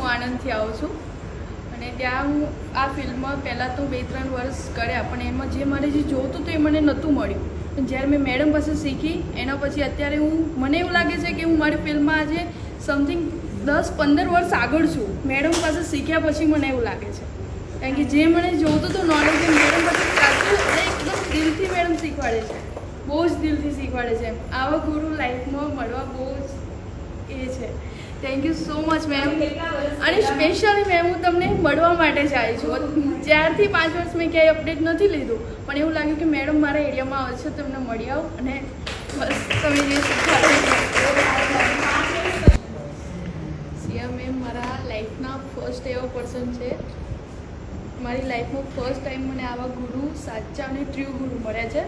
હું આણંદથી આવું છું અને ત્યાં હું આ ફિલ્ડમાં પહેલાં તો 2-3 વર્ષ કર્યા, પણ એમાં જે મારે જે જોતું હતું એ મને નહોતું મળ્યું. પણ જ્યારે મેં મેડમ પાસે શીખી એના પછી અત્યારે મને એવું લાગે છે કે હું મારી ફિલ્મમાં આજે સમથિંગ 10-15 વર્ષ આગળ છું. મેડમ પાસે શીખ્યા પછી મને એવું લાગે છે, કારણ કે જે મને જોતું હતું નોલેજ એ મેડમ પાસે સાચું એકદમ દિલથી મેડમ શીખવાડે છે, બહુ જ દિલથી શીખવાડે છે. આવા ગુરુ લાઈફમાં મળવા બહુ જ એ છે. Thank you so much ma'am. અને સ્પેશિયલી મેમ હું તમને મળવા માટે જ આવી છું. જ્યારથી 5 વર્ષ મેં ક્યાંય અપડેટ નથી લીધું, પણ એવું લાગ્યું કે મેડમ મારા એરિયામાં આવે છે, તમને મળી આવો અને બસ તમે જે શીખવાડો. સિયા મેમ મારા લાઈફના ફર્સ્ટ એવો પર્સન છે. મારી લાઈફમાં ફર્સ્ટ ટાઈમ મને આવા ગુરુ, સાચા અને ટ્રુ ગુરુ મળ્યા છે,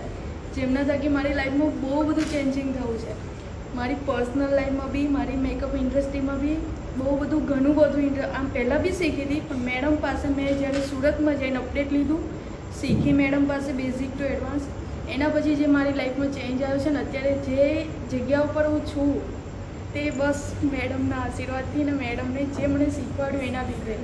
જેમના થકી મારી લાઈફમાં બહુ બધું ચેન્જિંગ થયું છે. મારી પર્સનલ લાઈફમાં બી, મારી મેકઅપ ઇન્ડસ્ટ્રીમાં બી બહુ બધું ઘણું બધું આમ પહેલાં બી શીખી હતી, પણ મેડમ પાસે મેં જ્યારે સુરતમાં જઈને અપડેટ લીધું, શીખી મેડમ પાસે બેઝિક ટુ એડવાન્સ, એના પછી જે મારી લાઈફમાં ચેન્જ આવ્યો છે ને અત્યારે જે જગ્યા ઉપર હું છું તે બસ મેડમના આશીર્વાદથી ને મેડમને જે મને શીખવાડ્યું એના લીધે.